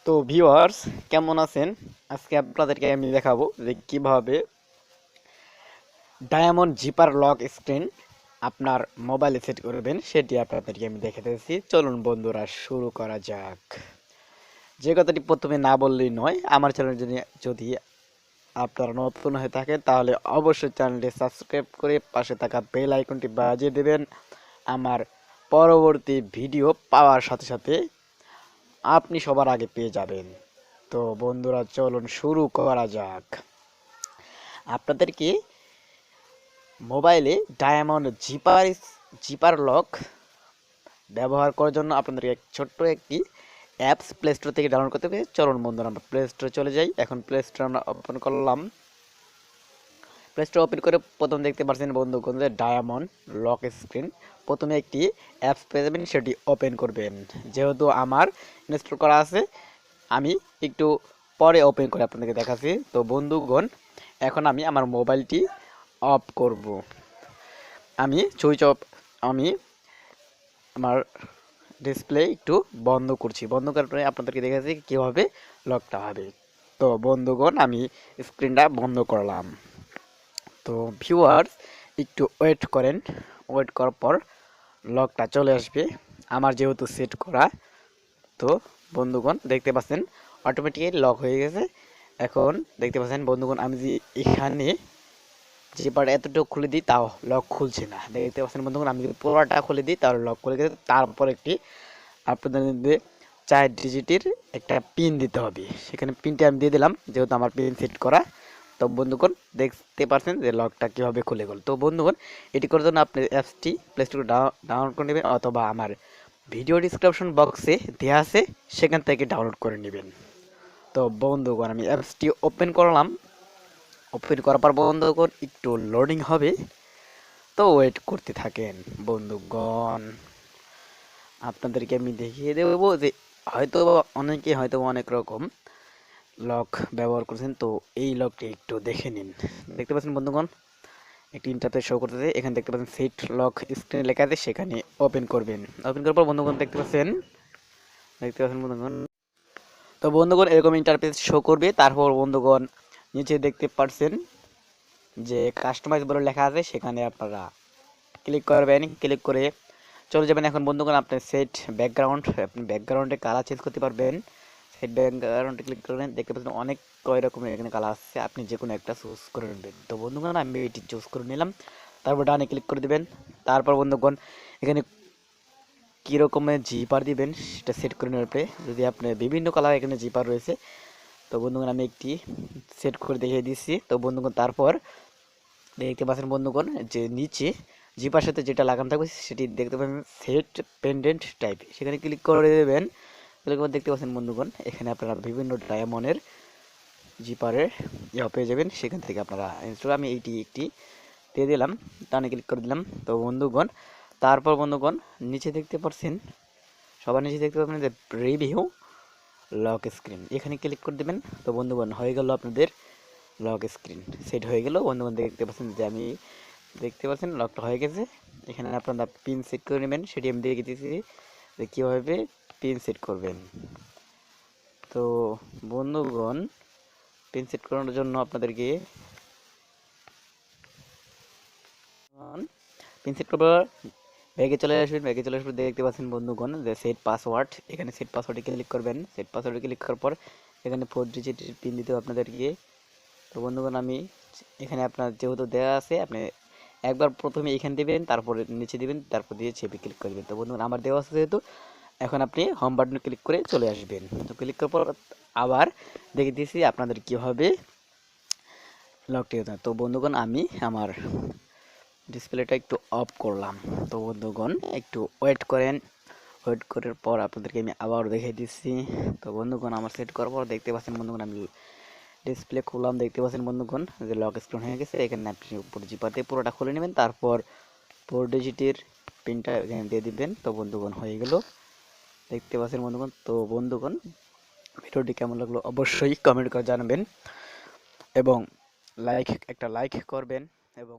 তো ভিউয়ার্স, কেমন আছেন? আজকে আপনাদেরকে আমি দেখাবো যে কিভাবে ডায়মন্ড জিপার লক স্ক্রিন আপনার মোবাইলে সেট করবেন, সেটি আপনাদেরকে আমি দেখাতেছি। চলুন বন্ধুরা, শুরু করা যাক। যে কথাটি প্রথমে না বললেই নয়, আমার চ্যানেল যদি আপনারা নতুন হয়ে থাকেন তাহলে অবশ্যই চ্যানেলটি সাবস্ক্রাইব করে পাশে থাকা বেল আইকনটি বাজিয়ে দেবেন। আমার পরবর্তী ভিডিও পাওয়ার সাথে সাথে আপনি সবার আগে পেয়ে যাবেন। তো বন্ধুরা, চলুন শুরু করা যাক। আপনাদেরকে মোবাইলে ডায়মন্ড জিপার লক ব্যবহার করার জন্য আপনাদেরকে ছোট্ট একটি অ্যাপস প্লে স্টোর থেকে ডাউনলোড করতে হবে। চলুন বন্ধুরা, আমরা প্লে স্টোরে চলে যাই। এখন প্লে স্টোর আমরা ওপেন করলাম। প্লে স্টোর ওপেন করে প্রথম দেখতে পাচ্ছেন বন্ধুগণ যে ডায়মন্ড লক স্ক্রিন। প্রথমে একটি অ্যাপস পেয়ে যাবেন, সেটি ওপেন করবেন। যেহেতু আমার ইনস্টল করা আছে, আমি একটু পরে ওপেন করে আপনাদেরকে দেখাচ্ছি। তো বন্ধুগণ, এখন আমি আমার মোবাইলটি অফ করব। আমি আমার ডিসপ্লে একটু বন্ধ করছি। বন্ধ করার পরে আপনাদেরকে দেখাচ্ছি কীভাবে লকটা হবে। তো বন্ধুগণ, আমি স্ক্রিনটা বন্ধ করলাম। তো ভিউয়ার্স, একটু ওয়েট করেন। ওয়েট করার পর লকটা চলে আসবে। আমার যেহেতু সেট করা, তো বন্ধুগণ দেখতে পাচ্ছেন অটোমেটিক্যালি লক হয়ে গেছে। এখন দেখতে পাচ্ছেন বন্ধুগণ, আমি যে এখানে যে পার্ট এতটুকু খুলে দিই তাও লক খুলছে না। দেখতে পাচ্ছেন বন্ধুগণ, আমি যদি পুরোটা খুলে দিই তাহলে লক খুলে গেছে। তারপর একটি আপনাদের 4 ডিজিটের একটা পিন দিতে হবে। সেখানে পিনটি আমি দিয়ে দিলাম, যেহেতু আমার পিন সেট করা। তো বন্ধুগণ দেখতে পাচ্ছেন যে লকটা কীভাবে খুলে গেল। তো বন্ধুগণ, এটি করার জন্য আপনি অ্যাপসটি প্লে স্টোরে ডাউনলোড করে নেবেন, অথবা আমার ভিডিও ডিসক্রিপশন বক্সে দেওয়া আছে, সেখান থেকে ডাউনলোড করে নেবেন। তো বন্ধুগণ, আমি অ্যাপসটি ওপেন করলাম। ওপেন করার পর বন্ধুগণ একটু লোডিং হবে, তো ওয়েট করতে থাকেন বন্ধুগণ। আপনাদেরকে আমি দেখিয়ে দেবো যে অনেকে হয়তো অনেক রকম লক ব্যবহার করছেন। তো এই লকটি একটু দেখে নিন। দেখতে পাচ্ছেন বন্ধুগণ, একটি ইন্টারফেস শো করতেছে। এখানে দেখতে পাচ্ছেন সেট লক স্ক্রিন লেখা আছে, সেখানে ওপেন করবেন। ওপেন করার পর বন্ধুগণ দেখতে পাচ্ছেন বন্ধুগণ। তো বন্ধুগণ, এরকম ইন্টারফেস শো করবে। তারপর বন্ধুগণ নিচে দেখতে পাচ্ছেন যে কাস্টমাইজ বলে লেখা আছে, সেখানে আপনারা ক্লিক করবেন। ক্লিক করে চলে যাবেন। এখন বন্ধুগণ, আপনার সেট ব্যাকগ্রাউন্ড, আপনি ব্যাকগ্রাউন্ডে কালার চেঞ্জ করতে পারবেন। সেট ব্যাকগ্রাউন্ডে ক্লিক করবেন। দেখতে পাচ্ছেন অনেক কয় রকমের এখানে কালার আছে, আপনি যে কোনো একটা চুজ করে নেবেন। তো বন্ধুগণ, আমি এটি চুজ করে নিলাম। তারপর ডানে ক্লিক করে দেবেন। তারপর বন্ধুগণ, এখানে কী রকমের জিপার দিবেন সেটা সেট করে নেওয়ার পরে, যদি আপনার বিভিন্ন কালার এখানে জিপার রয়েছে, তো বন্ধুগণ আমি একটি সেট করে দেখিয়ে দিচ্ছি। তো বন্ধুগণ, তারপর দেখতে পাচ্ছেন বন্ধুগণ যে নিচে জিপার সাথে যেটা লাগানো থাকবে সেটি দেখতে পাচ্ছেন সেট পেন্ডেন্ট টাইপ, সেখানে ক্লিক করে দেবেন। ক্লিক করে দেখতে পাচ্ছেন বন্ধুগণ, এখানে আপনারা বিভিন্ন ডায়মন্ডের জিপারের পেয়ে যাবেন। সেখান থেকে আপনারা ইনস্টল, আমি এইটি একটি দিয়ে দিলাম, টানে ক্লিক করে দিলাম। তো বন্ধুগণ, তারপর বন্ধুগণ নিচে দেখতে পাচ্ছেন, সবার নিচে দেখতে পাবেন যে রিভিউ লক স্ক্রিন, এখানে ক্লিক করে দেবেন। তো বন্ধুগণ হয়ে গেল আপনাদের লক স্ক্রিন সেট হয়ে গেল। বন্ধুগণ দেখতে পাচ্ছেন যে দেখতে পাচ্ছেন লকটা হয়ে গেছে। এখানে আপনারা পিন সেট করে নেবেন, সেটি আমি দেখে দিয়েছি যে কীভাবে পিন সেট করবেন। তো বন্ধুগণ, পিন সেট করানোর জন্য আপনাদেরকে পিন সেট করবার ব্যাগে চলে আসবেন। ব্যাগে চলে আসবেন, দেখতে পাচ্ছেন বন্ধুগণ যে সেট পাসওয়ার্ড, এখানে সেট পাসওয়ার্ডে ক্লিক করবেন। সেট পাসওয়ার্ডে ক্লিক করার পর এখানে 4 ডিজিটের পিন দিতে হবে আপনাদেরকে। তো বন্ধুগণ, আমি এখানে আপনার যেহেতু দেওয়া আছে, আপনি একবার প্রথমে এখানে দেবেন, তারপরে নিচে দিবেন, তারপর দিয়ে সেভে ক্লিক করবেন। তো বন্ধুগণ, আমার দেওয়া আছে যেহেতু, এখন আপনি হোম বাটনে ক্লিক করে চলে আসবেন। তো ক্লিক করার পর আবার দেখে দিয়েছি আপনাদের কীভাবে লকটি হতে হয়। তো বন্ধুগণ, আমি আমার ডিসপ্লেটা একটু অফ করলাম। তো বন্ধুগণ একটু ওয়েট করেন। ওয়েট করার পর আপনাদেরকে আমি আবার দেখিয়ে দিচ্ছি। তো বন্ধুগণ, আমার সেট করার পর দেখতে পাচ্ছেন বন্ধুগণ, আমি ডিসপ্লে খুললাম। দেখতে পাচ্ছেন বন্ধুগণ যে লক স্ক্রিন হয়ে গেছে। এখানে আপনি উপর জিপাতে পুরোটা খুলে নেবেন, তারপর 4 ডিজিটের পিনটা এখানে দিয়ে দিবেন। তো বন্ধুগণ হয়ে গেল, দেখতে পাচ্ছেন বন্ধুগণ। তো বন্ধুগণ, ভিডিওটি কেমন লাগলো অবশ্যই কমেন্ট করে জানাবেন, এবং একটা লাইক করবেন, এবং